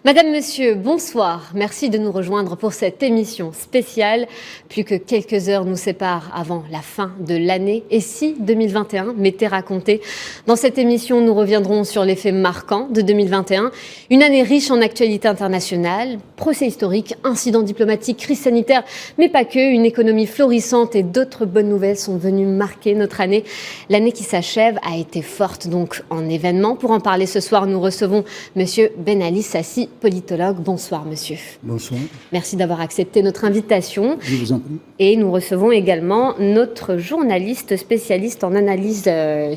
Madame, Monsieur, bonsoir. Merci de nous rejoindre pour cette émission spéciale. Plus que quelques heures nous séparent avant la fin de l'année. Et si 2021 m'était raconté? Dans cette émission, nous reviendrons sur les faits marquants de 2021. Une année riche en actualités internationales, procès historiques, incidents diplomatiques, crise sanitaire, mais pas que. Une économie florissante et d'autres bonnes nouvelles sont venues marquer notre année. L'année qui s'achève a été forte donc en événements. Pour en parler ce soir, nous recevons Monsieur Ben Ali Sassi, politologue. Bonsoir, monsieur. Bonsoir. Merci d'avoir accepté notre invitation. Je vous en prie. Et nous recevons également notre journaliste spécialiste en analyse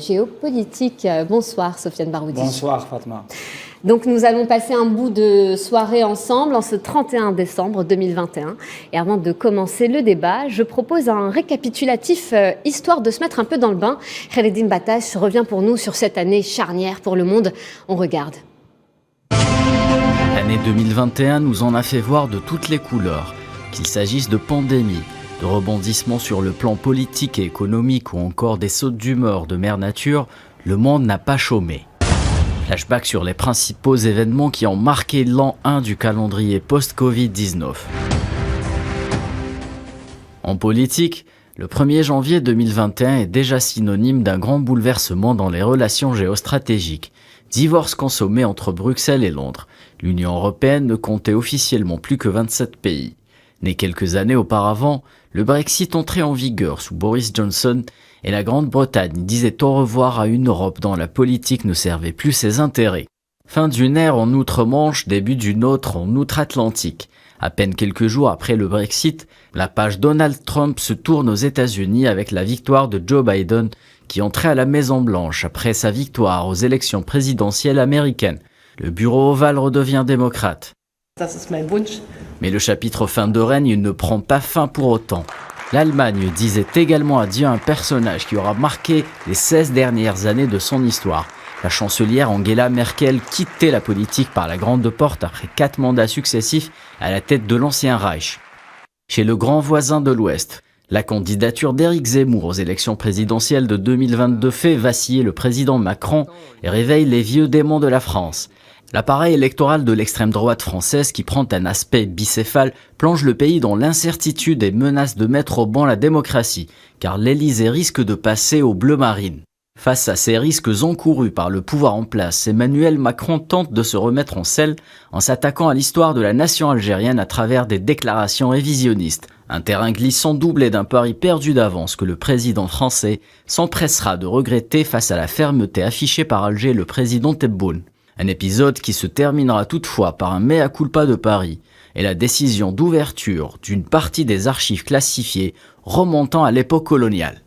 géopolitique. Bonsoir, Sofiane Baroudi. Bonsoir, Fatma. Donc, nous allons passer un bout de soirée ensemble en ce 31 décembre 2021. Et avant de commencer le débat, je propose un récapitulatif histoire de se mettre un peu dans le bain. Khaledine Battash revient pour nous sur cette année charnière pour le monde. On regarde. L'année 2021 nous en a fait voir de toutes les couleurs, qu'il s'agisse de pandémie, de rebondissements sur le plan politique et économique ou encore des sautes d'humeur de mère nature, le monde n'a pas chômé. Flashback sur les principaux événements qui ont marqué l'an 1 du calendrier post-Covid-19. En politique, le 1er janvier 2021 est déjà synonyme d'un grand bouleversement dans les relations géostratégiques. Divorce consommé entre Bruxelles et Londres. L'Union européenne ne comptait officiellement plus que 27 pays. Né quelques années auparavant, le Brexit entrait en vigueur sous Boris Johnson et la Grande-Bretagne disait au revoir à une Europe dont la politique ne servait plus ses intérêts. Fin d'une ère en outre-Manche, début d'une autre en outre-Atlantique. À peine quelques jours après le Brexit, la page Donald Trump se tourne aux États-Unis avec la victoire de Joe Biden qui entrait à la Maison-Blanche après sa victoire aux élections présidentielles américaines. Le bureau ovale redevient démocrate. Mais le chapitre fin de règne ne prend pas fin pour autant. L'Allemagne disait également adieu à un personnage qui aura marqué les 16 dernières années de son histoire. La chancelière Angela Merkel quittait la politique par la grande porte après 4 mandats successifs à la tête de l'ancien Reich. Chez le grand voisin de l'Ouest, la candidature d'Éric Zemmour aux élections présidentielles de 2022 fait vaciller le président Macron et réveille les vieux démons de la France. L'appareil électoral de l'extrême droite française, qui prend un aspect bicéphale, plonge le pays dans l'incertitude et menace de mettre au ban la démocratie, car l'Élysée risque de passer au bleu marine. Face à ces risques encourus par le pouvoir en place, Emmanuel Macron tente de se remettre en selle en s'attaquant à l'histoire de la nation algérienne à travers des déclarations révisionnistes. Un terrain glissant doublé d'un pari perdu d'avance que le président français s'empressera de regretter face à la fermeté affichée par Alger le président Tebboune. Un épisode qui se terminera toutefois par un mea culpa de Paris et la décision d'ouverture d'une partie des archives classifiées remontant à l'époque coloniale.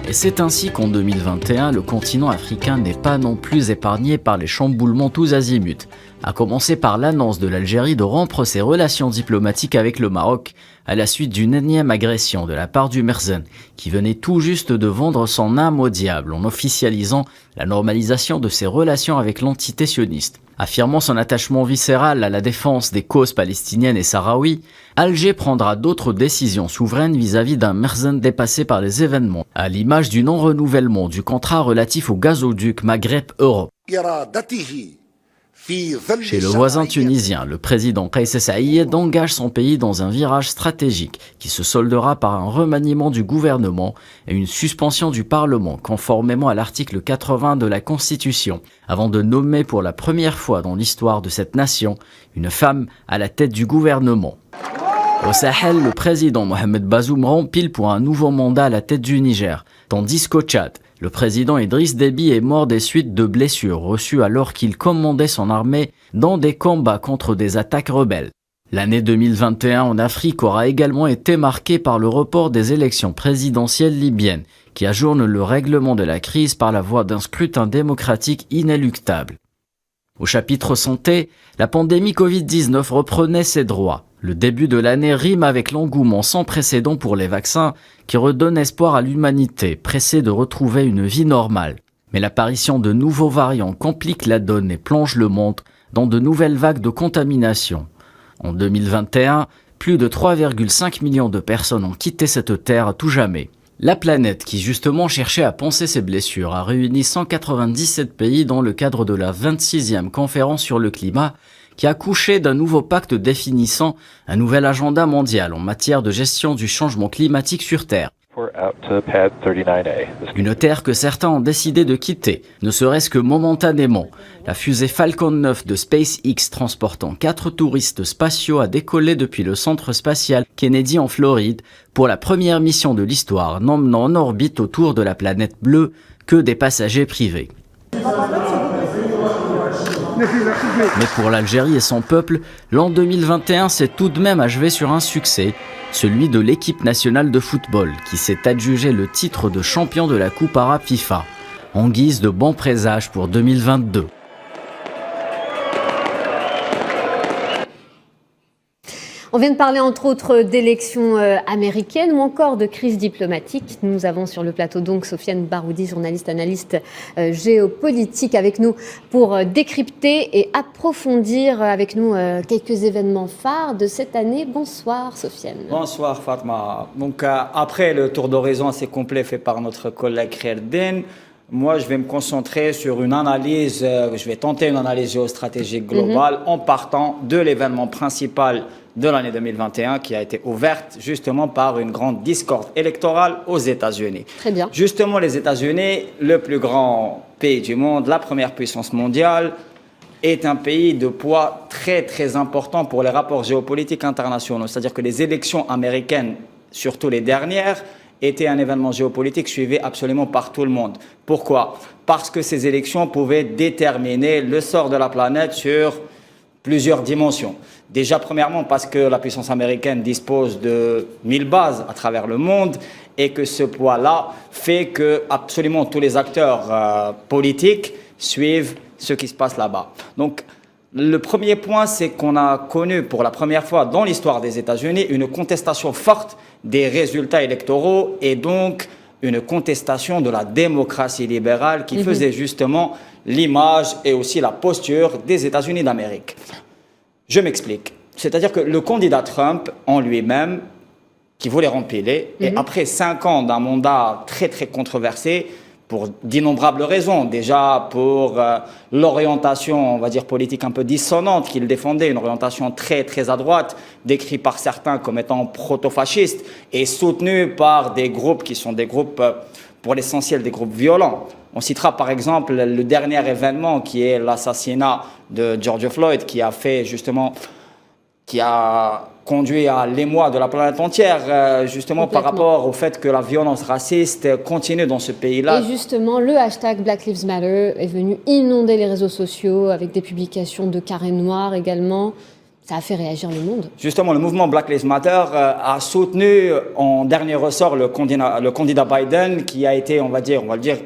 Et c'est ainsi qu'en 2021, le continent africain n'est pas non plus épargné par les chamboulements tous azimuts, à commencer par l'annonce de l'Algérie de rompre ses relations diplomatiques avec le Maroc à la suite d'une énième agression de la part du Merzen, qui venait tout juste de vendre son âme au diable en officialisant la normalisation de ses relations avec l'entité sioniste. Affirmant son attachement viscéral à la défense des causes palestiniennes et sahraouis, Alger prendra d'autres décisions souveraines vis-à-vis d'un Merzen dépassé par les événements, à l'image du non-renouvellement du contrat relatif au gazoduc Maghreb-Europe. Chez le voisin tunisien, le président Kais Saïed engage son pays dans un virage stratégique qui se soldera par un remaniement du gouvernement et une suspension du Parlement conformément à l'article 80 de la Constitution, avant de nommer pour la première fois dans l'histoire de cette nation une femme à la tête du gouvernement. Au Sahel, le président Mohamed Bazoum rempile pour un nouveau mandat à la tête du Niger, tandis qu'au Tchad, le président Idriss Déby est mort des suites de blessures reçues alors qu'il commandait son armée dans des combats contre des attaques rebelles. L'année 2021 en Afrique aura également été marquée par le report des élections présidentielles libyennes, qui ajourne le règlement de la crise par la voie d'un scrutin démocratique inéluctable. Au chapitre santé, la pandémie Covid-19 reprenait ses droits. Le début de l'année rime avec l'engouement sans précédent pour les vaccins qui redonnent espoir à l'humanité, pressée de retrouver une vie normale. Mais l'apparition de nouveaux variants complique la donne et plonge le monde dans de nouvelles vagues de contamination. En 2021, plus de 3,5 millions de personnes ont quitté cette terre à tout jamais. La planète, qui justement cherchait à panser ses blessures, a réuni 197 pays dans le cadre de la 26e conférence sur le climat, qui a accouché d'un nouveau pacte définissant un nouvel agenda mondial en matière de gestion du changement climatique sur Terre. Une Terre que certains ont décidé de quitter, ne serait-ce que momentanément. La fusée Falcon 9 de SpaceX transportant 4 touristes spatiaux a décollé depuis le centre spatial Kennedy en Floride pour la première mission de l'histoire, n'emmenant en orbite autour de la planète bleue que des passagers privés. Mais pour l'Algérie et son peuple, l'an 2021 s'est tout de même achevé sur un succès, celui de l'équipe nationale de football, qui s'est adjugé le titre de champion de la Coupe arabe FIFA, en guise de bon présage pour 2022. On vient de parler entre autres d'élections américaines ou encore de crise diplomatique. Nous avons sur le plateau donc Sofiane Baroudi, journaliste, analyste géopolitique avec nous pour décrypter et approfondir avec nous quelques événements phares de cette année. Bonsoir Sofiane. Bonsoir Fatma. Donc après le tour d'horizon assez complet fait par notre collègue Kherdin, moi je vais me concentrer sur une analyse, je vais tenter une analyse géostratégique globale en partant de l'événement principal de l'année 2021 qui a été ouverte justement par une grande discorde électorale aux États-Unis. Très bien. Justement, les États-Unis, le plus grand pays du monde, la première puissance mondiale, est un pays de poids très très important pour les rapports géopolitiques internationaux. C'est-à-dire que les élections américaines, surtout les dernières, étaient un événement géopolitique suivi absolument par tout le monde. Pourquoi? Parce que ces élections pouvaient déterminer le sort de la planète sur plusieurs dimensions. Déjà, premièrement, parce que la puissance américaine dispose de 1000 bases à travers le monde et que ce poids-là fait que absolument tous les acteurs politiques suivent ce qui se passe là-bas. Donc, le premier point, c'est qu'on a connu pour la première fois dans l'histoire des États-Unis une contestation forte des résultats électoraux et donc une contestation de la démocratie libérale qui faisait justement l'image et aussi la posture des États-Unis d'Amérique. Je m'explique. C'est-à-dire que le candidat Trump en lui-même, qui voulait rempiler, et après 5 ans d'un mandat très très controversé, pour d'innombrables raisons. Déjà pour l'orientation, on va dire, politique un peu dissonante qu'il défendait, une orientation très très à droite, décrite par certains comme étant proto-fasciste et soutenue par des groupes qui sont des groupes, pour l'essentiel, des groupes violents. On citera par exemple le dernier événement qui est l'assassinat de George Floyd qui a fait justement, qui a conduit à l'émoi de la planète entière, justement par rapport au fait que la violence raciste continue dans ce pays-là. Et justement, le hashtag Black Lives Matter est venu inonder les réseaux sociaux avec des publications de carrés noirs également. Ça a fait réagir le monde. Justement, le mouvement Black Lives Matter a soutenu en dernier ressort le candidat Biden qui a été, on va dire,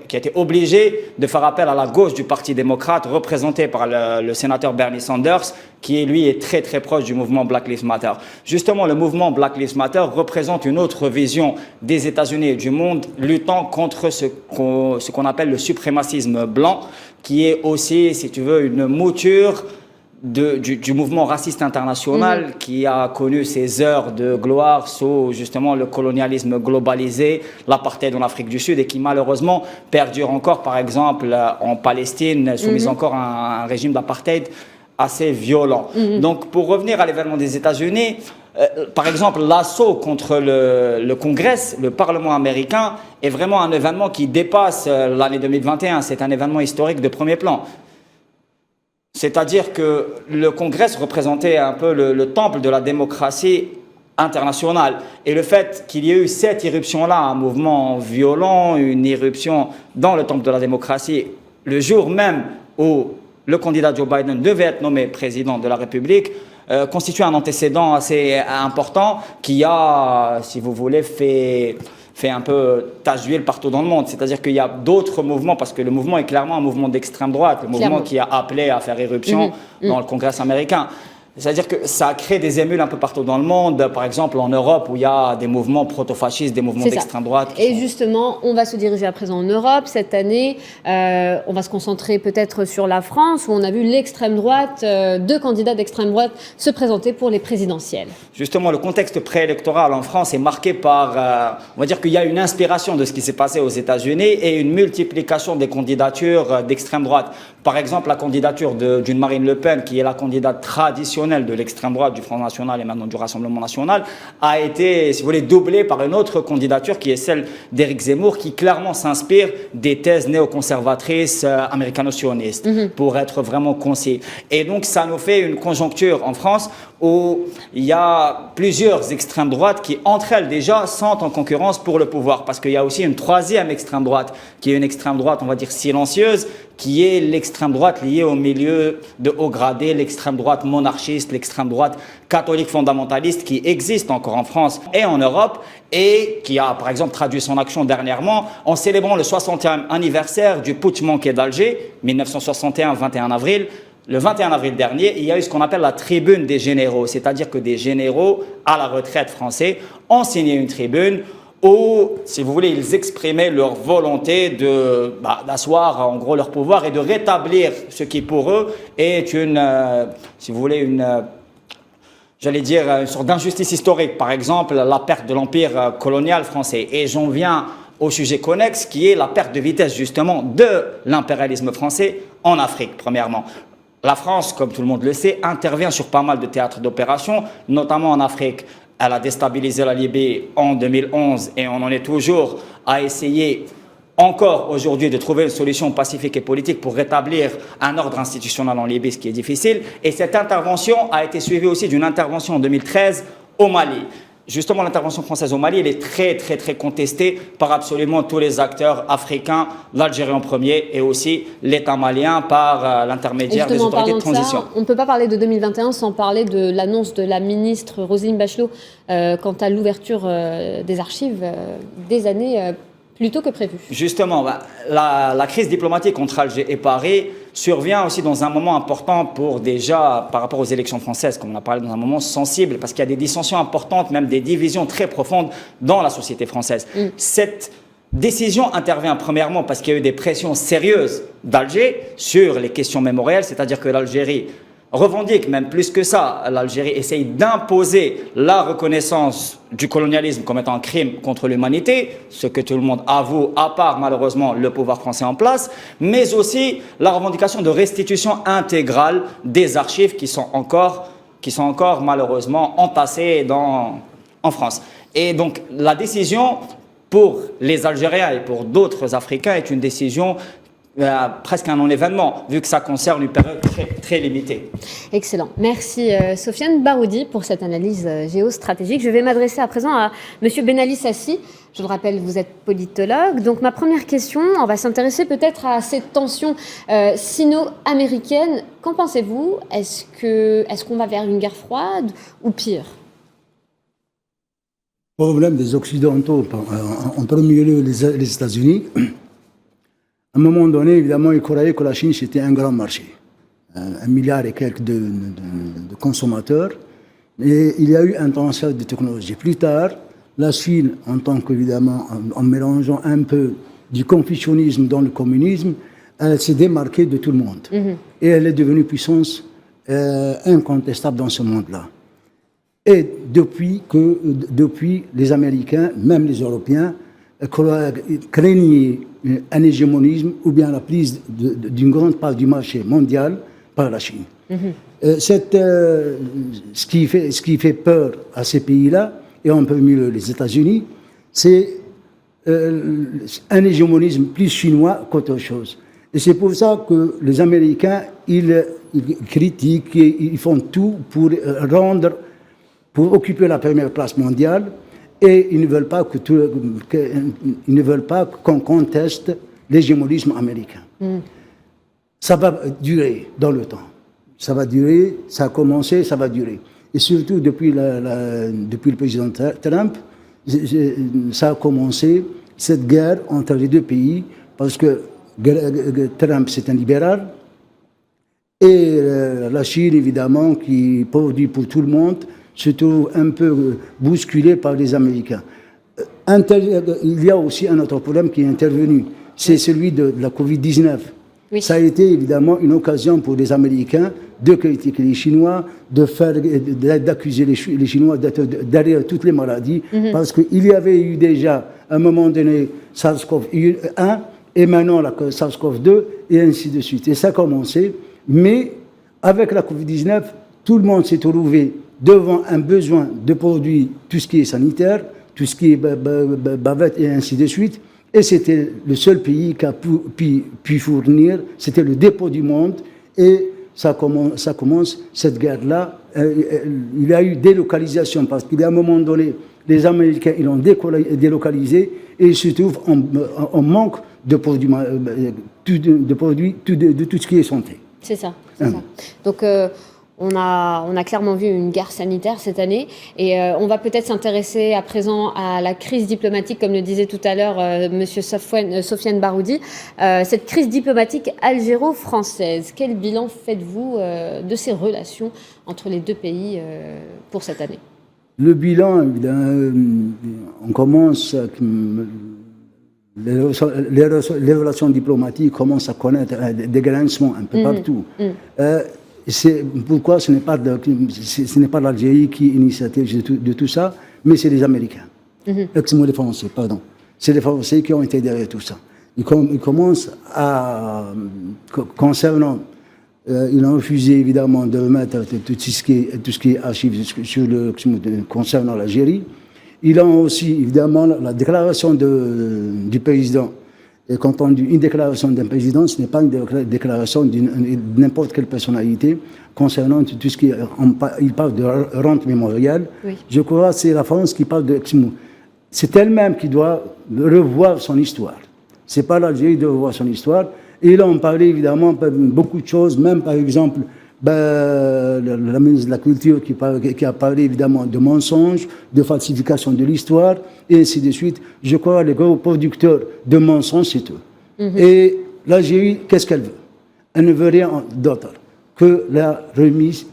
qui a été obligé de faire appel à la gauche du Parti démocrate, représenté par le sénateur Bernie Sanders, qui lui est très très proche du mouvement Black Lives Matter. Justement, le mouvement Black Lives Matter représente une autre vision des États-Unis et du monde luttant contre ce qu'on appelle le suprémacisme blanc, qui est aussi, si tu veux, une mouture du mouvement raciste international qui a connu ses heures de gloire sous justement le colonialisme globalisé, l'apartheid en Afrique du Sud et qui malheureusement perdure encore par exemple en Palestine, soumise encore à un régime d'apartheid assez violent. Donc pour revenir à l'événement des États-Unis, par exemple l'assaut contre le Congrès, le Parlement américain est vraiment un événement qui dépasse l'année 2021, c'est un événement historique de premier plan. C'est-à-dire que le Congrès représentait un peu le temple de la démocratie internationale. Et le fait qu'il y ait eu cette irruption-là, un mouvement violent, une irruption dans le temple de la démocratie, le jour même où le candidat Joe Biden devait être nommé président de la République, constitue un antécédent assez important qui a, si vous voulez, fait un peu tache d'huile partout dans le monde. C'est-à-dire qu'il y a d'autres mouvements, parce que le mouvement est clairement un mouvement d'extrême droite, le mouvement qui a appelé à faire éruption dans le Congrès américain. C'est-à-dire que ça crée des émules un peu partout dans le monde, par exemple en Europe où il y a des mouvements proto-fascistes, des mouvements d'extrême droite. Et justement, on va se diriger à présent en Europe. Cette année, on va se concentrer peut-être sur la France où on a vu l'extrême droite, 2 candidats d'extrême droite se présenter pour les présidentielles. Justement, le contexte préélectoral en France est marqué par, on va dire qu'il y a une inspiration de ce qui s'est passé aux États-Unis et une multiplication des candidatures d'extrême droite. Par exemple, la candidature d'une Marine Le Pen, qui est la candidate traditionnelle de l'extrême droite, du Front National et maintenant du Rassemblement National, a été, si vous voulez, doublée par une autre candidature qui est celle d'Éric Zemmour, qui clairement s'inspire des thèses néoconservatrices américano-sionistes, pour être vraiment concis. Et donc, ça nous fait une conjoncture en France où il y a plusieurs extrêmes droites qui, entre elles déjà, sont en concurrence pour le pouvoir. Parce qu'il y a aussi une troisième extrême droite, qui est une extrême droite, on va dire, silencieuse, qui est l'extrême droite liée au milieu de haut gradé, l'extrême droite monarchiste, l'extrême droite catholique fondamentaliste, qui existe encore en France et en Europe, et qui a, par exemple, traduit son action dernièrement en célébrant le 60e anniversaire du putsch manqué d'Alger, 1961, 21 avril. Le 21 avril dernier, il y a eu ce qu'on appelle la tribune des généraux, c'est-à-dire que des généraux à la retraite français ont signé une tribune où, si vous voulez, ils exprimaient leur volonté d'asseoir en gros leur pouvoir et de rétablir ce qui pour eux est une, si vous voulez, j'allais dire, une sorte d'injustice historique. Par exemple, la perte de l'empire colonial français. Et j'en viens au sujet connexe qui est la perte de vitesse justement de l'impérialisme français en Afrique, premièrement. La France, comme tout le monde le sait, intervient sur pas mal de théâtres d'opération, notamment en Afrique. Elle a déstabilisé la Libye en 2011 et on en est toujours à essayer encore aujourd'hui de trouver une solution pacifique et politique pour rétablir un ordre institutionnel en Libye, ce qui est difficile. Et cette intervention a été suivie aussi d'une intervention en 2013 au Mali. Justement, l'intervention française au Mali, elle est très, très, très contestée par absolument tous les acteurs africains, l'Algérie en premier et aussi l'État malien par l'intermédiaire des autorités de transition. On ne peut pas parler de 2021 sans parler de l'annonce de la ministre Roselyne Bachelot quant à l'ouverture des archives des années plus tôt que prévu. Justement, la crise diplomatique entre Alger et Paris survient aussi dans un moment important par rapport aux élections françaises, comme on a parlé, dans un moment sensible, parce qu'il y a des dissensions importantes, même des divisions très profondes dans la société française. Cette décision intervient premièrement parce qu'il y a eu des pressions sérieuses d'Alger sur les questions mémorielles, c'est-à-dire que l'Algérie revendique, même plus que ça, l'Algérie essaye d'imposer la reconnaissance du colonialisme comme étant un crime contre l'humanité, ce que tout le monde avoue, à part malheureusement le pouvoir français en place, mais aussi la revendication de restitution intégrale des archives qui sont encore malheureusement entassées en France. Et donc la décision pour les Algériens et pour d'autres Africains est une décision presque un non-événement, vu que ça concerne une période très, très limitée. Excellent. Merci Sofiane Baroudi pour cette analyse géostratégique. Je vais m'adresser à présent à M. Benali Sassi. Je le rappelle, vous êtes politologue. Donc ma première question, on va s'intéresser peut-être à cette tension sino-américaine. Qu'en pensez-vous? Est-ce qu'on va vers une guerre froide ou pire? Le problème des Occidentaux, en premier lieu les États-Unis. À un moment donné, évidemment, ils croyaient que la Chine, c'était un grand marché. 1 milliard et quelques de consommateurs. Et il y a eu un transfert de technologie. Plus tard, la Chine, en tant qu'évidemment, en mélangeant un peu du confucianisme dans le communisme, elle s'est démarquée de tout le monde. Et elle est devenue puissance incontestable dans ce monde-là. Et depuis, les Américains, même les Européens, craignaient un hégémonisme ou bien la prise d'une grande part du marché mondial par la Chine. Ce qui fait peur à ces pays-là, et en premier lieu les États-Unis, c'est un hégémonisme plus chinois qu'autre chose. Et c'est pour ça que les Américains, ils critiquent, et ils font tout pour occuper la première place mondiale. Et ils ne veulent pas qu'on conteste l'hégémonisme américain. Ça va durer dans le temps. Ça va durer, ça a commencé, ça va durer. Et surtout depuis le président Trump, ça a commencé, cette guerre entre les deux pays, parce que Trump c'est un libéral, Et la Chine, évidemment, qui produit pour tout le monde, se trouve un peu bousculée par les Américains. Il y a aussi un autre problème qui est intervenu, c'est celui de la Covid-19. Oui. Ça a été évidemment une occasion pour les Américains de critiquer les Chinois, d'accuser les Chinois d'être derrière toutes les maladies, parce qu'il y avait eu déjà, à un moment donné, SARS-CoV-1, et maintenant la SARS-CoV-2, et ainsi de suite. Et ça a commencé, mais avec la Covid-19, tout le monde s'est trouvé devant un besoin de produits, tout ce qui est sanitaire, tout ce qui est bavette, et ainsi de suite. Et c'était le seul pays qui a pu fournir, c'était le dépôt du monde, et ça commence cette guerre-là. Il y a eu délocalisation, parce qu'il y a un moment donné, les Américains, ils l'ont délocalisé, et ils se trouvent en manque de produits, de tout ce qui est santé. C'est ça, c'est ça. Donc, on a clairement vu une guerre sanitaire cette année et on va peut-être s'intéresser à présent à la crise diplomatique, comme le disait tout à l'heure Monsieur Sofiane Baroudi. Cette crise diplomatique algéro-française, quel bilan faites-vous de ces relations entre les deux pays pour cette année? Le bilan, on commence... Les relations diplomatiques commencent à connaître des grincements un peu partout. C'est pourquoi ce n'est pas l'Algérie qui est initiative de tout ça, mais c'est les Américains. Les Français, pardon. C'est les Français qui ont été derrière tout ça. Ils commencent à... Concernant... ils ont refusé évidemment de remettre tout ce qui est archives concernant l'Algérie. Ils ont aussi évidemment la déclaration du président. Et quand on dit une déclaration d'un président, ce n'est pas une déclaration de n'importe quelle personnalité concernant tout ce qui est... Il parle de rente mémorielle. Oui. Je crois que c'est la France qui parle de... C'est elle-même qui doit revoir son histoire. Ce n'est pas l'Algérie qui doit revoir son histoire. Et là, on parlait évidemment de beaucoup de choses, même par exemple... la ministre de la Culture qui a parlé évidemment de mensonges, de falsification de l'histoire, et ainsi de suite. Je crois que les gros producteurs de mensonges, c'est eux. Et l'Algérie, qu'est-ce qu'elle veut? Elle ne veut rien d'autre que la remise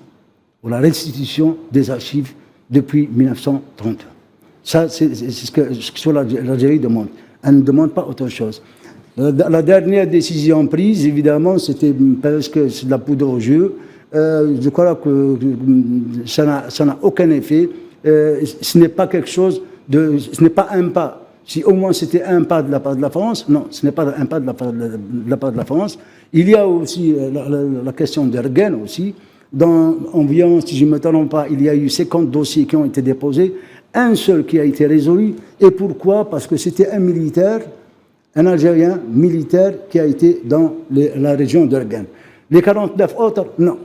ou la restitution des archives depuis 1931. Ça, c'est ce que l'Algérie demande. Elle ne demande pas autre chose. La dernière décision prise, évidemment, c'était presque de la poudre aux yeux. Je crois que ça n'a aucun effet. Ce n'est pas quelque chose ce n'est pas un pas. Si au moins c'était un pas de la part de la France, non, ce n'est pas un pas de la part de la France. Il y a aussi la question d'Ergen aussi. Dans environ, si je ne me trompe pas, il y a eu 50 dossiers qui ont été déposés. Un seul qui a été résolu. Et pourquoi? Parce que c'était un militaire, un Algérien militaire qui a été dans la région d'Ergen. Les 49 autres, non.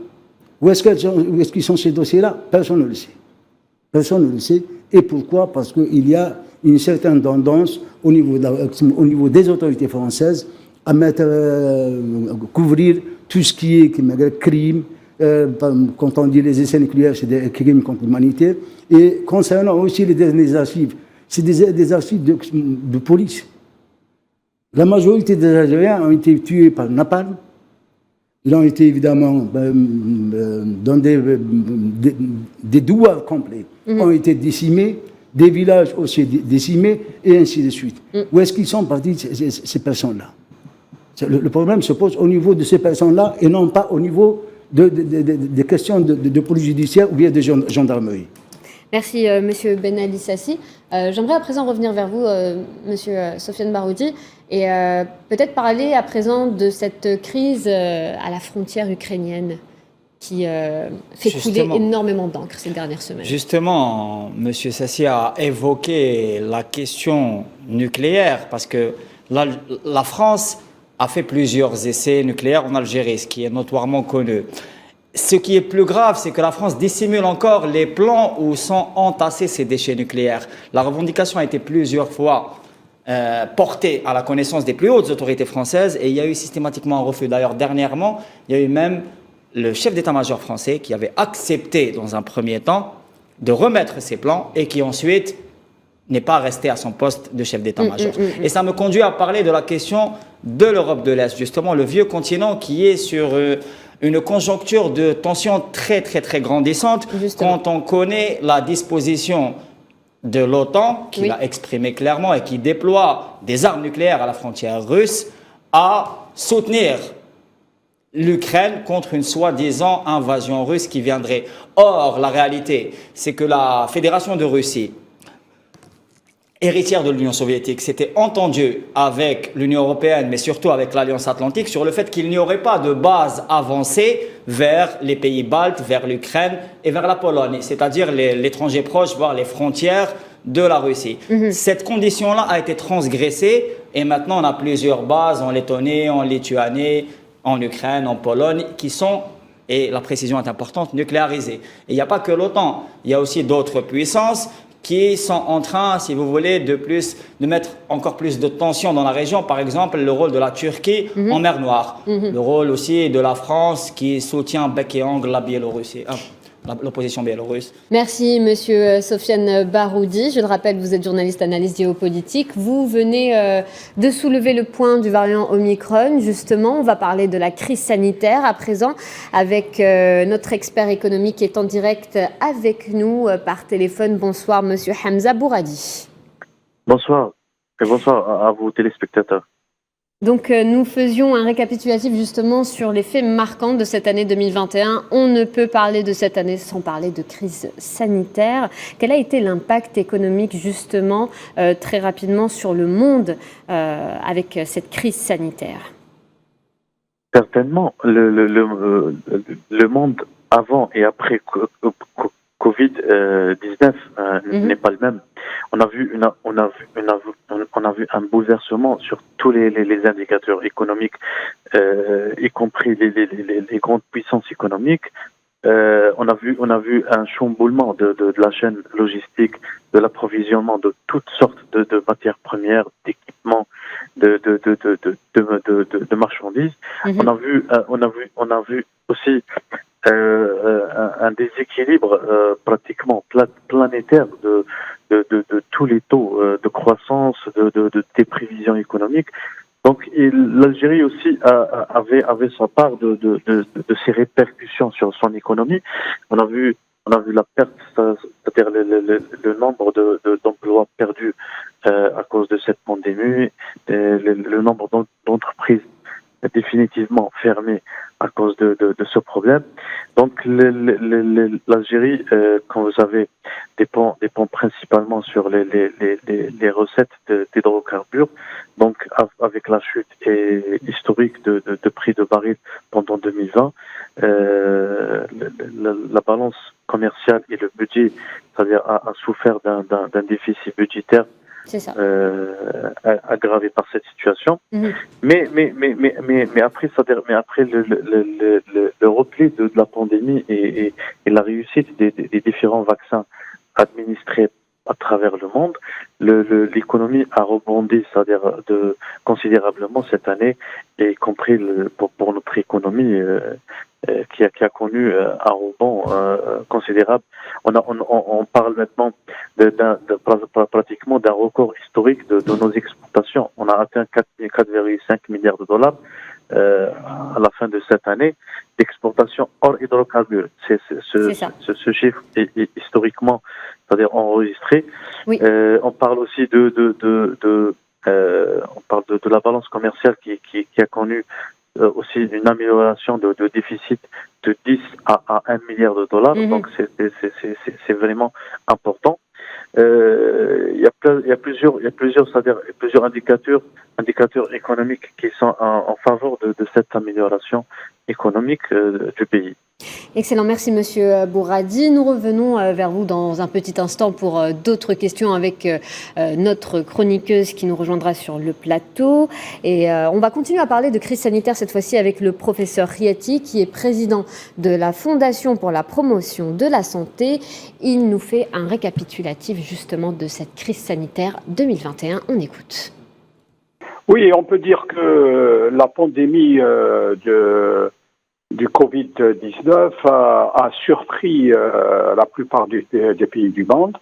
Où est-ce qu'ils sont ces dossiers-là? Personne ne le sait. Personne ne le sait. Et pourquoi? Parce qu'il y a une certaine tendance au niveau des autorités françaises à couvrir tout ce qui est crime. Quand on dit les essais nucléaires, c'est des crimes contre l'humanité. Et concernant aussi les dernières archives, c'est des archives de police. La majorité des Algériens ont été tués par napalm. Ils ont été évidemment dans des douars complets, ont été décimés, des villages aussi décimés, et ainsi de suite. Où est-ce qu'ils sont partis, ces personnes-là? Le problème se pose au niveau de ces personnes-là et non pas au niveau des questions de police judiciaire ou bien de gendarmerie. Merci, Monsieur Ben Ali Sassi. J'aimerais à présent revenir vers vous, Monsieur Sofiane Baroudi, et peut-être parler à présent de cette crise à la frontière ukrainienne qui fait couler énormément d'encre ces dernières semaines. Justement, Monsieur Sassi a évoqué la question nucléaire parce que la France a fait plusieurs essais nucléaires en Algérie, ce qui est notoirement connu. Ce qui est plus grave, c'est que la France dissimule encore les plans où sont entassés ces déchets nucléaires. La revendication a été plusieurs fois portée à la connaissance des plus hautes autorités françaises et il y a eu systématiquement un refus. D'ailleurs, dernièrement, il y a eu même le chef d'état-major français qui avait accepté dans un premier temps de remettre ces plans et qui ensuite n'est pas resté à son poste de chef d'état-major. Et ça me conduit à parler de la question de l'Europe de l'Est, justement le vieux continent qui est sur une conjoncture de tension très, très, très grandissante. Justement. Quand on connaît la disposition de l'OTAN, qui l'a exprimé clairement et qui déploie des armes nucléaires à la frontière russe, à soutenir l'Ukraine contre une soi-disant invasion russe qui viendrait. Or, la réalité, c'est que la Fédération de Russie, héritière de l'Union soviétique, s'était entendue avec l'Union européenne, mais surtout avec l'Alliance atlantique, sur le fait qu'il n'y aurait pas de base avancée vers les pays baltes, vers l'Ukraine et vers la Pologne, c'est-à-dire l'étranger proche, voire les frontières de la Russie. Cette condition-là a été transgressée et maintenant on a plusieurs bases en Lettonie, en Lituanie, en Ukraine, en Pologne, qui sont, et la précision est importante, nucléarisées. Et il n'y a pas que l'OTAN, il y a aussi d'autres puissances qui sont en train, si vous voulez, de mettre encore plus de tension dans la région. Par exemple, le rôle de la Turquie en mer Noire. Le rôle aussi de la France qui soutient bec et ongle la Biélorussie, l'opposition biélorusse. Merci, Monsieur Sofiane Baroudi. Je le rappelle, vous êtes journaliste analyste géopolitique. Vous venez de soulever le point du variant Omicron. Justement, on va parler de la crise sanitaire à présent avec notre expert économique qui est en direct avec nous par téléphone. Bonsoir, Monsieur Hamza Bouradi. Bonsoir et bonsoir à vous téléspectateurs. Donc nous faisions un récapitulatif justement sur les faits marquants de cette année 2021. On ne peut parler de cette année sans parler de crise sanitaire. Quel a été l'impact économique justement très rapidement sur le monde avec cette crise sanitaire? Certainement, le monde avant et après Covid-19 n'est pas le même. On a vu un bouleversement sur tous les indicateurs économiques, y compris les grandes puissances économiques. On a vu un chamboulement de la chaîne logistique, de l'approvisionnement de toutes sortes de matières premières, d'équipements, de marchandises. On a vu aussi un déséquilibre pratiquement planétaire de tous les taux de croissance, des prévisions économiques. Donc l'Algérie aussi avait sa part de ces répercussions sur son économie. On a vu la perte, c'est-à-dire le nombre d'emplois perdus à cause de cette pandémie, le nombre d'entreprises définitivement fermées à cause de ce problème. Donc l'Algérie, comme vous savez, dépend principalement sur les recettes d'hydrocarbures. Donc avec la chute historique de prix de baril pendant 2020, la balance commerciale et le budget, c'est-à-dire a souffert d'un déficit budgétaire aggravé par cette situation. Mais après, le repli de la pandémie et la réussite des différents vaccins administrés à travers le monde, l'économie a rebondi, c'est-à-dire considérablement cette année, y compris pour notre économie qui a connu un rebond considérable. On parle maintenant pratiquement d'un record historique de nos exportations. On a atteint 4,5 milliards de dollars à la fin de cette année d'exportation hors hydrocarbures. Ce chiffre est historiquement, c'est-à-dire enregistré. Oui. On parle aussi on parle de la balance commerciale qui a connu aussi une amélioration de déficit de 10 à 1 milliard de dollars. Donc c'est vraiment important. Il y a plusieurs indicateurs économiques qui sont en faveur de cette amélioration économique du pays. Excellent, merci Monsieur Bouradi. Nous revenons vers vous dans un petit instant pour d'autres questions avec notre chroniqueuse qui nous rejoindra sur le plateau. Et on va continuer à parler de crise sanitaire cette fois-ci avec le professeur Rieti qui est président de la Fondation pour la promotion de la santé. Il nous fait un récapitulatif justement de cette crise sanitaire 2021. On écoute. Oui, on peut dire que la pandémie du Covid-19 a surpris la plupart des pays du monde.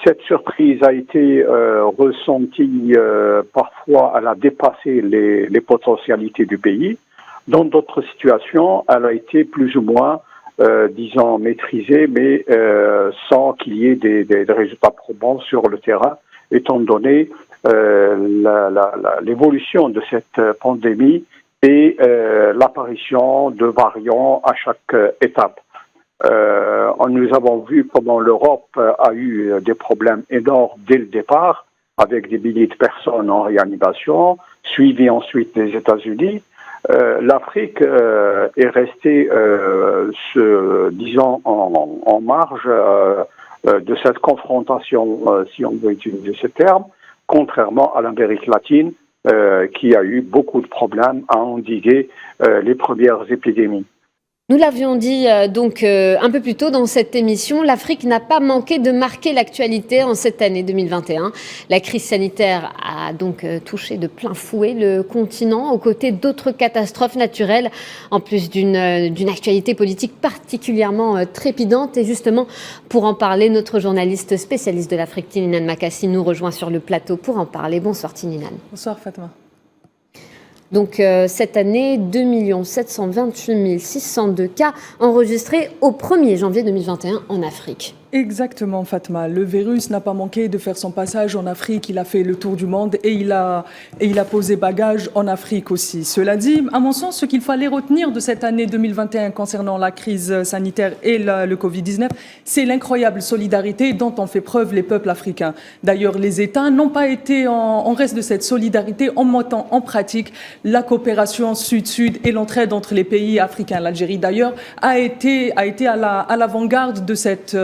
Cette surprise a été ressentie parfois, elle a dépassé les potentialités du pays. Dans d'autres situations, elle a été plus ou moins, disons, maîtrisée, mais sans qu'il y ait des résultats probants sur le terrain, étant donné l'évolution de cette pandémie et l'apparition de variants à chaque étape. Nous avons vu comment l'Europe a eu des problèmes énormes dès le départ, avec des milliers de personnes en réanimation, suivi ensuite des États-Unis. L'Afrique est restée, disons, en marge de cette confrontation, si on veut utiliser ce terme, contrairement à l'Amérique latine, qui a eu beaucoup de problèmes à endiguer les premières épidémies. Nous l'avions dit donc un peu plus tôt dans cette émission, l'Afrique n'a pas manqué de marquer l'actualité en cette année 2021. La crise sanitaire a donc touché de plein fouet le continent, aux côtés d'autres catastrophes naturelles, en plus d'une actualité politique particulièrement trépidante. Et justement, pour en parler, notre journaliste spécialiste de l'Afrique, Tininan Makassi, nous rejoint sur le plateau pour en parler. Bonsoir Tininan. Bonsoir Fatma. Donc cette année, 2 728 602 cas enregistrés au 1er janvier 2021 en Afrique. Exactement Fatma, le virus n'a pas manqué de faire son passage en Afrique, il a fait le tour du monde et il a posé bagage en Afrique aussi. Cela dit, à mon sens, ce qu'il fallait retenir de cette année 2021 concernant la crise sanitaire et le Covid-19, c'est l'incroyable solidarité dont ont fait preuve les peuples africains. D'ailleurs, les États n'ont pas été en reste de cette solidarité en mettant en pratique la coopération sud-sud et l'entraide entre les pays africains. L'Algérie d'ailleurs a été à l'avant-garde de cette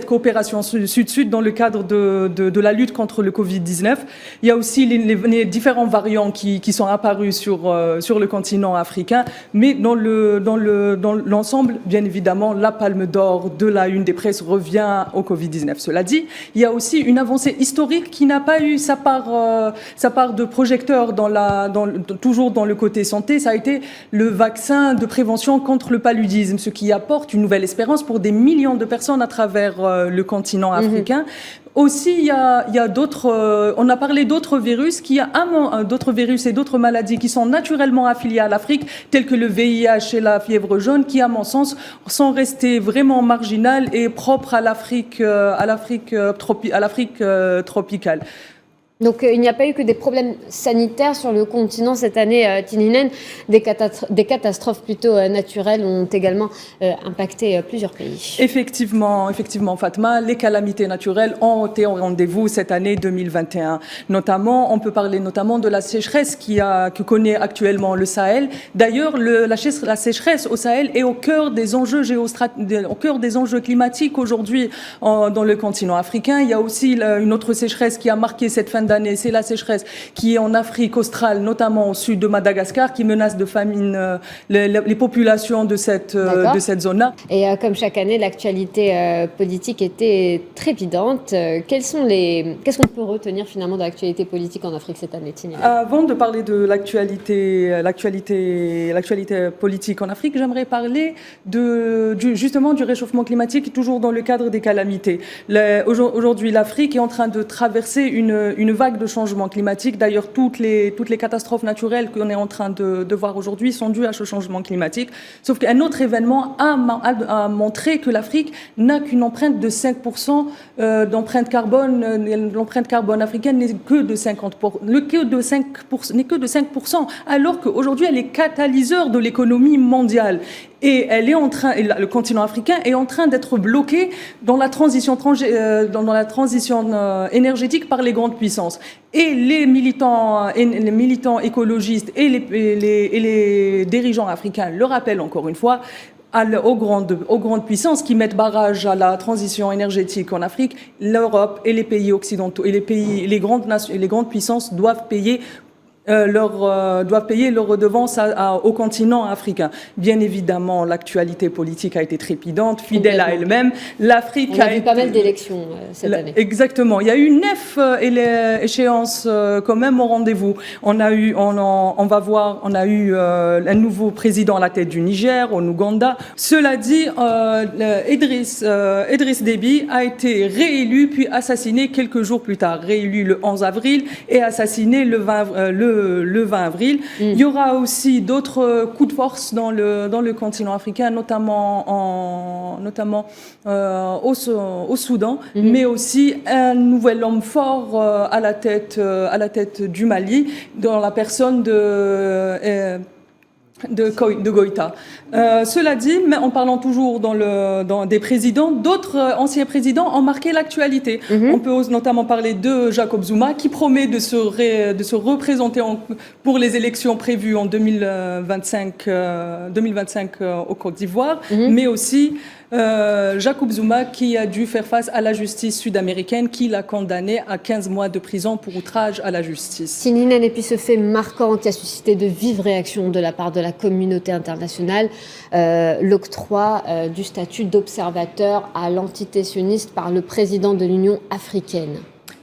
coopération sud-sud dans le cadre de la lutte contre le Covid-19. Il y a aussi les différents variants qui sont apparus sur le continent africain, mais dans l'ensemble, bien évidemment, la palme d'or de la une des presses revient au Covid-19. Cela dit, il y a aussi une avancée historique qui n'a pas eu sa part de projecteur toujours dans le côté santé. Ça a été le vaccin de prévention contre le paludisme, ce qui apporte une nouvelle espérance pour des millions de personnes à travers le continent africain. Aussi, il y a d'autres. On a parlé d'autres virus d'autres virus et d'autres maladies qui sont naturellement affiliées à l'Afrique, tels que le VIH et la fièvre jaune, qui, à mon sens, sont restés vraiment marginales et propres à l'Afrique tropicale. Donc il n'y a pas eu que des problèmes sanitaires sur le continent cette année, Tininen. Des catastrophes plutôt naturelles ont également impacté plusieurs pays. Effectivement, Fatma, les calamités naturelles ont été au rendez-vous cette année 2021. Notamment, on peut parler notamment de la sécheresse que connaît actuellement le Sahel. D'ailleurs, la sécheresse au Sahel est au cœur des enjeux climatiques aujourd'hui dans le continent africain. Il y a aussi une autre sécheresse qui a marqué cette fin d'année, c'est la sécheresse qui est en Afrique australe, notamment au sud de Madagascar, qui menace de famine les populations de cette zone-là. Et comme chaque année, l'actualité politique était trépidante. Qu'est-ce qu'on peut retenir finalement de l'actualité politique en Afrique cette année, Tini? Avant de parler de l'actualité politique en Afrique, j'aimerais parler justement du réchauffement climatique, toujours dans le cadre des calamités. Aujourd'hui, l'Afrique est en train de traverser une vague de changement climatique. D'ailleurs, toutes les catastrophes naturelles qu'on est en train de voir aujourd'hui sont dues à ce changement climatique. Sauf qu'un autre événement a montré que l'Afrique n'a qu'une empreinte de 5% d'empreinte carbone. L'empreinte carbone africaine n'est que de 5%, alors qu'aujourd'hui, elle est catalyseur de l'économie mondiale. Et le continent africain est en train d'être bloqué dans la transition énergétique par les grandes puissances. Et les militants écologistes et les dirigeants africains le rappellent encore une fois, aux grandes puissances qui mettent barrage à la transition énergétique en Afrique, l'Europe et les pays occidentaux et les grandes puissances doivent payer leur redevance au continent africain. Bien évidemment, l'actualité politique a été trépidante, fidèle à elle-même. L'Afrique a vu pas mal d'élections cette année. Exactement. Il y a eu 9 échéances quand même au rendez-vous. On a eu un nouveau président à la tête du Niger, en Ouganda. Cela dit, Idriss Déby a été réélu puis assassiné quelques jours plus tard. Réélu le 11 avril et assassiné le le 20 avril. Il y aura aussi d'autres coups de force dans le continent africain, notamment au Soudan, mais aussi un nouvel homme fort à la tête du Mali, dans la personne de Goïta. Cela dit, mais en parlant toujours dans des présidents, d'autres anciens présidents ont marqué l'actualité. On peut notamment parler de Jacob Zuma, qui promet de se représenter pour les élections prévues en 2025 au Côte d'Ivoire, mais aussi Jacob Zuma, qui a dû faire face à la justice sud-américaine, qui l'a condamné à 15 mois de prison pour outrage à la justice. Tinine, et puis ce fait marquant qui a suscité de vives réactions de la part de la communauté internationale, l'octroi du statut d'observateur à l'entité sioniste par le président de l'Union africaine.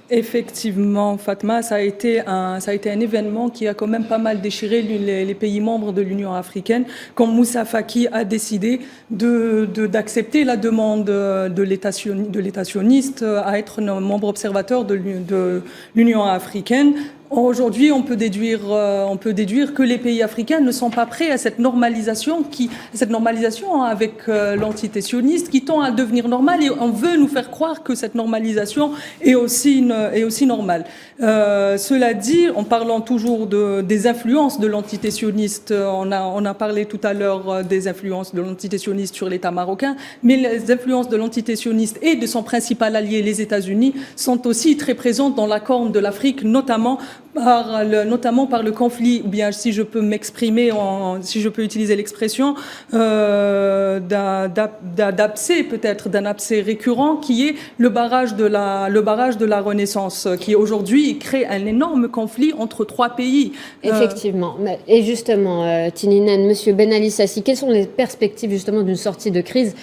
Effectivement, Fatma, ça a été un événement qui a quand même pas mal déchiré les pays membres de l'Union africaine, quand Moussa Faki a décidé d'accepter la demande de l'État sioniste à être membre observateur de l'Union africaine. Aujourd'hui, on peut déduire que les pays africains ne sont pas prêts à cette normalisation avec l'entité sioniste qui tend à devenir normale, et on veut nous faire croire que cette normalisation est aussi normale. Cela dit, en parlant toujours des influences de l'entité sioniste, on a parlé tout à l'heure des influences de l'entité sioniste sur l'État marocain, mais les influences de l'entité sioniste et de son principal allié, les États-Unis, sont aussi très présentes dans la Corne de l'Afrique, notamment par le conflit, ou bien si je peux m'exprimer, si je peux utiliser l'expression, d'un abcès récurrent, qui est le barrage de la Renaissance, qui aujourd'hui crée un énorme conflit entre trois pays. Effectivement. Et justement, Tinine, Monsieur Ben Ali Sassi, quelles sont les perspectives justement d'une sortie de crise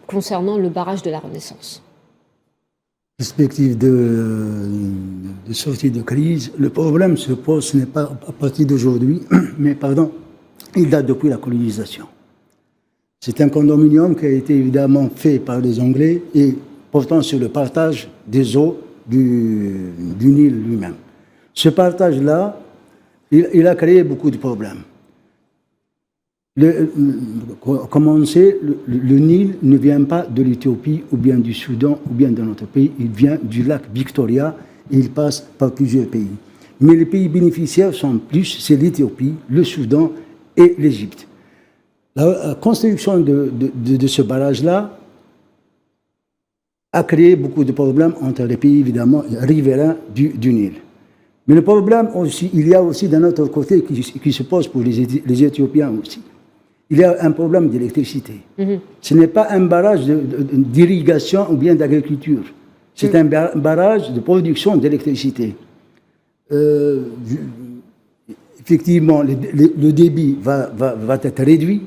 concernant le barrage de la Renaissance? Perspective de sortie de crise, le problème se pose, ce n'est pas à partir d'aujourd'hui, mais il date depuis la colonisation. C'est un condominium qui a été évidemment fait par les Anglais et portant sur le partage des eaux du Nil lui-même. Ce partage-là, il a créé beaucoup de problèmes. Comme on sait, le Nil ne vient pas de l'Éthiopie ou bien du Soudan ou bien de notre pays, il vient du lac Victoria et il passe par plusieurs pays. Mais les pays bénéficiaires c'est l'Éthiopie, le Soudan et l'Égypte. La construction de ce barrage-là a créé beaucoup de problèmes entre les pays, évidemment, riverains du Nil. Mais le problème aussi, il y a aussi d'un autre côté qui se pose pour les Éthiopiens aussi. Il y a un problème d'électricité. Ce n'est pas un barrage d'irrigation ou bien d'agriculture. C'est un barrage de production d'électricité. Effectivement, le débit va être réduit.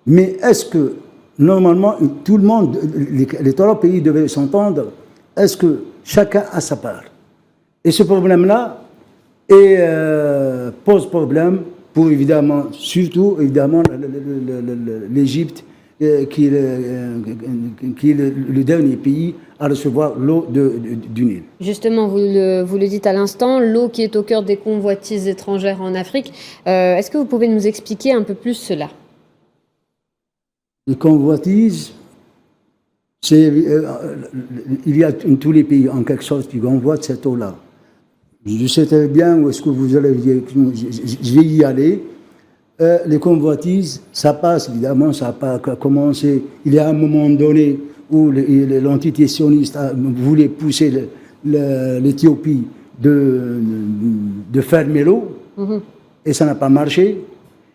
Mais est-ce que, normalement, tout le monde, les trois pays devaient s'entendre, est-ce que chacun a sa part? Et ce problème-là pose problème pour surtout l'Égypte, qui est le dernier pays à recevoir l'eau du Nil. Justement, vous le dites à l'instant, l'eau qui est au cœur des convoitises étrangères en Afrique. Est-ce que vous pouvez nous expliquer un peu plus cela? Les convoitises, il y a tous les pays en quelque sorte qui convoitent cette eau-là. Je sais très bien où est-ce que vous allez dire, je vais y aller. Les convoitises, ça passe évidemment, ça n'a pas commencé. Il y a un moment donné où l'entité sioniste voulait pousser l'Éthiopie de fermer l'eau, et ça n'a pas marché.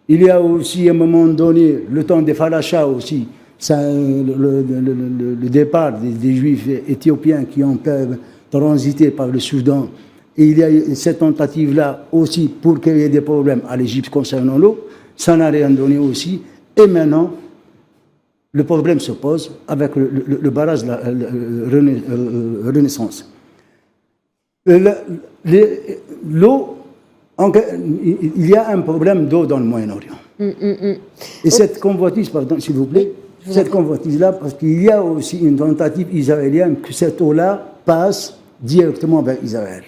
Il y a aussi un moment donné, le temps des Falachas aussi, le départ des Juifs éthiopiens qui ont transité par le Soudan. Et il y a cette tentative-là aussi pour qu'il y ait des problèmes à l'Égypte concernant l'eau. Ça n'a rien donné aussi. Et maintenant, le problème se pose avec le barrage de la Renaissance. L'eau, il y a un problème d'eau dans le Moyen-Orient. Et cette convoitise, pardon, s'il vous plaît, cette convoitise-là, parce qu'il y a aussi une tentative israélienne que cette eau-là passe directement vers Israël.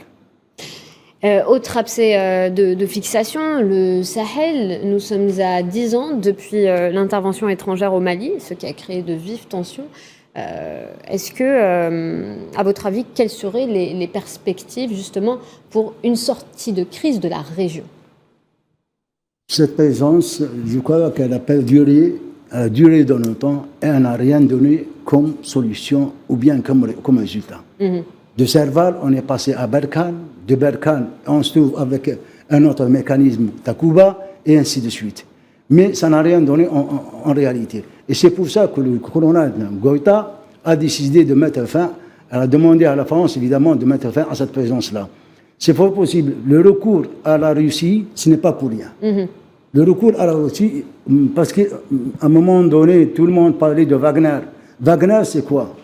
Autre abcès de fixation, le Sahel. Nous sommes à 10 ans depuis l'intervention étrangère au Mali, ce qui a créé de vives tensions. Est-ce que, à votre avis, quelles seraient les perspectives justement pour une sortie de crise de la région? Cette présence, je crois qu'elle a duré dans le temps et elle n'a rien donné comme solution ou bien comme résultat. De Serval, on est passé à Berkane. De Berkane, on se trouve avec un autre mécanisme, Takuba, et ainsi de suite. Mais ça n'a rien donné en réalité. Et c'est pour ça que le colonel Goïta a décidé de mettre fin, elle a demandé à la France, évidemment, de mettre fin à cette présence-là. C'est fort possible. Le recours à la Russie, ce n'est pas pour rien. Le recours à la Russie, parce qu'à un moment donné, tout le monde parlait de Wagner. Wagner, c'est quoi?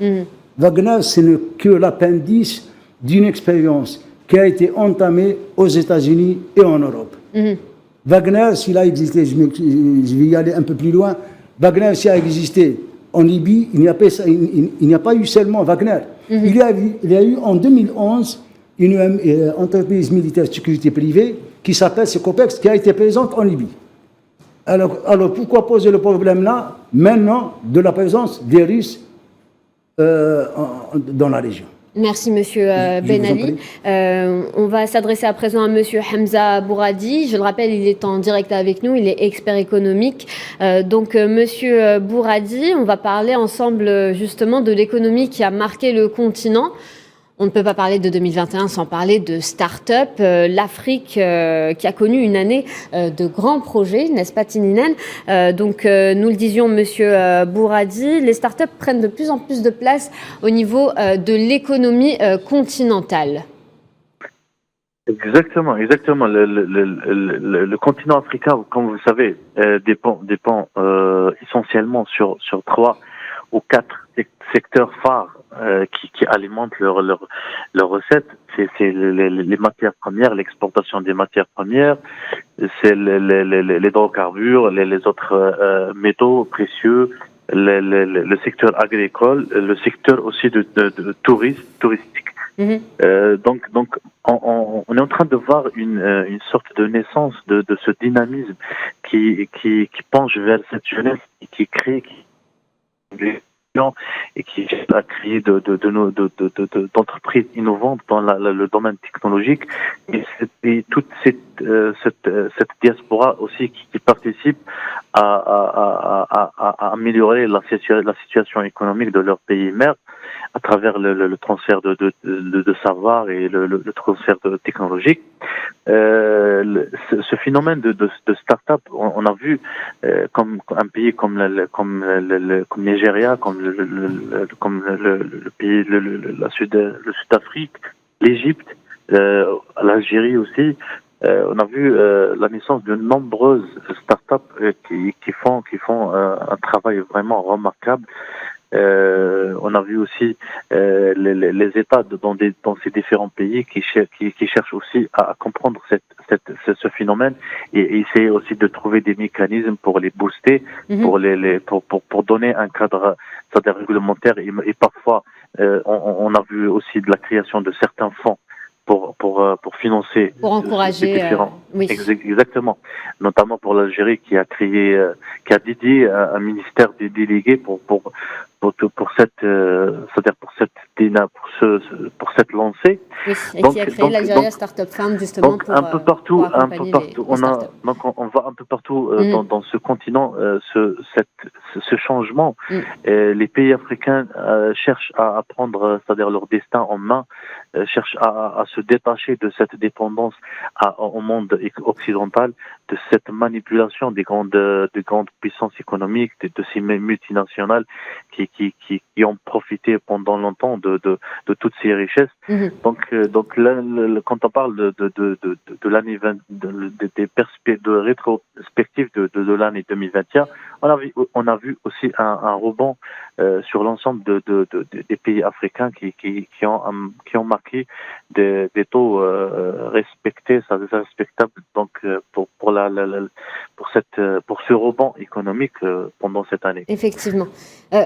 Wagner, ce n'est que l'appendice d'une expérience qui a été entamée aux États-Unis et en Europe. Wagner, s'il a existé, je vais y aller un peu plus loin, Wagner, s'il a existé en Libye, il n'y a pas eu seulement Wagner. Il y a eu en 2011 une entreprise militaire de sécurité privée qui s'appelle Secopex, qui a été présente en Libye. Alors pourquoi poser le problème là, maintenant, de la présence des Russes dans la région? Merci Monsieur Ben Ali. On va s'adresser à présent à Monsieur Hamza Bouradi. Je le rappelle, il est en direct avec nous, il est expert économique. Donc Monsieur Bouradi, on va parler ensemble justement de l'économie qui a marqué le continent. On ne peut pas parler de 2021 sans parler de start-up. L'Afrique qui a connu une année de grands projets, n'est-ce pas Tininen? Donc nous le disions, Monsieur Bouradi, les start-up prennent de plus en plus de place au niveau de l'économie continentale. Exactement. Le continent africain, comme vous le savez, dépend essentiellement sur 3 ou 4 secteurs phares qui alimentent leurs recettes. C'est les matières premières, l'exportation des matières premières, c'est les hydrocarbures, les autres métaux précieux, le secteur agricole, le secteur aussi de touristique. Donc on est en train de voir une sorte de naissance de ce dynamisme qui penche vers cette jeunesse, qui crée et qui a créé d'entreprises innovantes dans le domaine technologique, et toute cette diaspora aussi qui participe à améliorer la situation économique de leur pays mère à travers le transfert de savoir et le transfert technologique. Ce phénomène de start-up, on a vu comme un pays comme Nigeria, comme le pays, le Sud-Afrique, l'Égypte, l'Algérie aussi. On a vu la naissance de nombreuses start-up qui font un travail vraiment remarquable. On a vu aussi les États dans ces différents pays qui cherchent aussi à comprendre ce phénomène et essayer aussi de trouver des mécanismes pour les booster, pour donner un cadre, c'est-à-dire réglementaire, et parfois on a vu aussi de la création de certains fonds pour financer, pour encourager oui. Exactement, notamment pour l'Algérie qui a dédié un ministère délégué pour cette lancée. Oui, et qui a créé l'Algeria Startup Fund justement pour un peu partout, on va un peu partout dans ce continent, ce changement. Les pays africains cherchent à prendre, c'est-à-dire leur destin en main, cherchent à se détacher de cette dépendance au monde occidental, de cette manipulation des grandes puissances économiques, de ces multinationales qui ont profité pendant longtemps de toutes ces richesses. Donc là, quand on parle de l'année de rétrospective de l'année 2021, on a vu aussi un rebond sur l'ensemble des pays africains qui ont marqué des taux respectés, ça respectable donc pour ce rebond économique pendant cette année. Effectivement.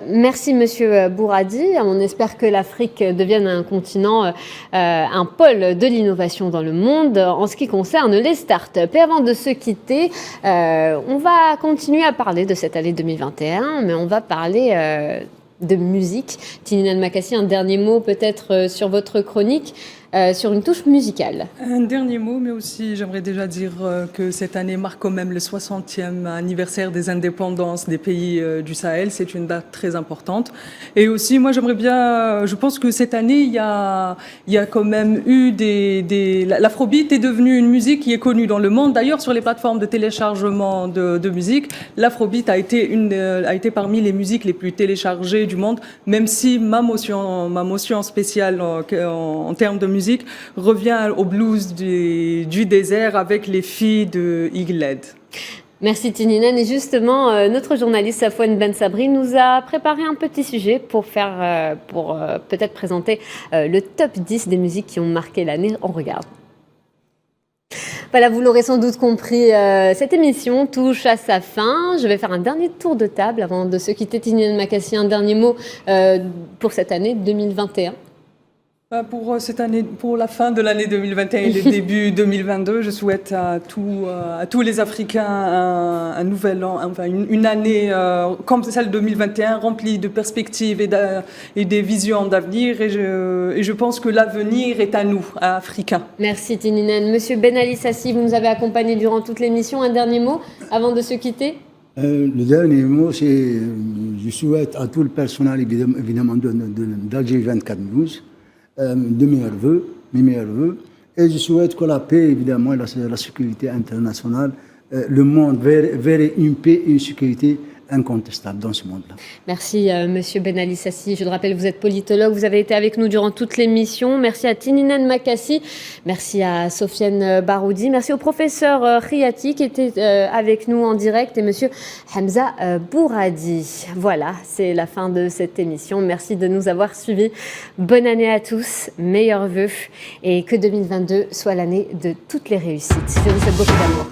Merci Monsieur Bouradi. On espère que l'Afrique devienne un continent, un pôle de l'innovation dans le monde en ce qui concerne les startups. Et avant de se quitter, on va continuer à parler de cette année 2021, mais on va parler de musique. Tinine Makassi, un dernier mot peut-être sur votre chronique, sur une touche musicale. Un dernier mot, mais aussi j'aimerais déjà dire que cette année marque quand même le 60e anniversaire des indépendances des pays du Sahel. C'est une date très importante. Et aussi, moi j'aimerais bien, je pense que cette année, il y a quand même eu l'afrobeat est devenue une musique qui est connue dans le monde. D'ailleurs, sur les plateformes de téléchargement de musique, l'afrobeat a été parmi les musiques les plus téléchargées du monde, même si ma motion spéciale en termes de musique revient au blues du désert avec les filles de Igled. Merci Tininen. Et justement, notre journaliste Safouane Ben Sabri nous a préparé un petit sujet pour peut-être présenter le top 10 des musiques qui ont marqué l'année. On regarde. Voilà, vous l'aurez sans doute compris, cette émission touche à sa fin. Je vais faire un dernier tour de table avant de se quitter. Tininen Makassi, un dernier mot pour cette année 2021. Pour cette année, pour la fin de l'année 2021 et le début 2022, je souhaite à tous les Africains un nouvel an, enfin une année comme celle 2021, remplie de perspectives et des visions d'avenir. Et je pense que l'avenir est à nous, Africains. Merci Tininen. Monsieur Ben Ali Sassi, vous nous avez accompagnés durant toute l'émission. Un dernier mot avant de se quitter? Le dernier mot, c'est je souhaite à tout le personnel évidemment d'Alger 24 News de mes meilleurs vœux, et je souhaite que la paix, évidemment, et la sécurité internationale, le monde vers une paix et une sécurité incontestable dans ce monde-là. Merci Monsieur Ben Ali Sassi. Je le rappelle, vous êtes politologue, vous avez été avec nous durant toute l'émission. Merci à Tininen Makassi, merci à Sofiane Baroudi, merci au professeur Riati qui était avec nous en direct et Monsieur Hamza Bouradi. Voilà, c'est la fin de cette émission. Merci de nous avoir suivis. Bonne année à tous, meilleurs vœux et que 2022 soit l'année de toutes les réussites. Je vous souhaite beaucoup d'amour.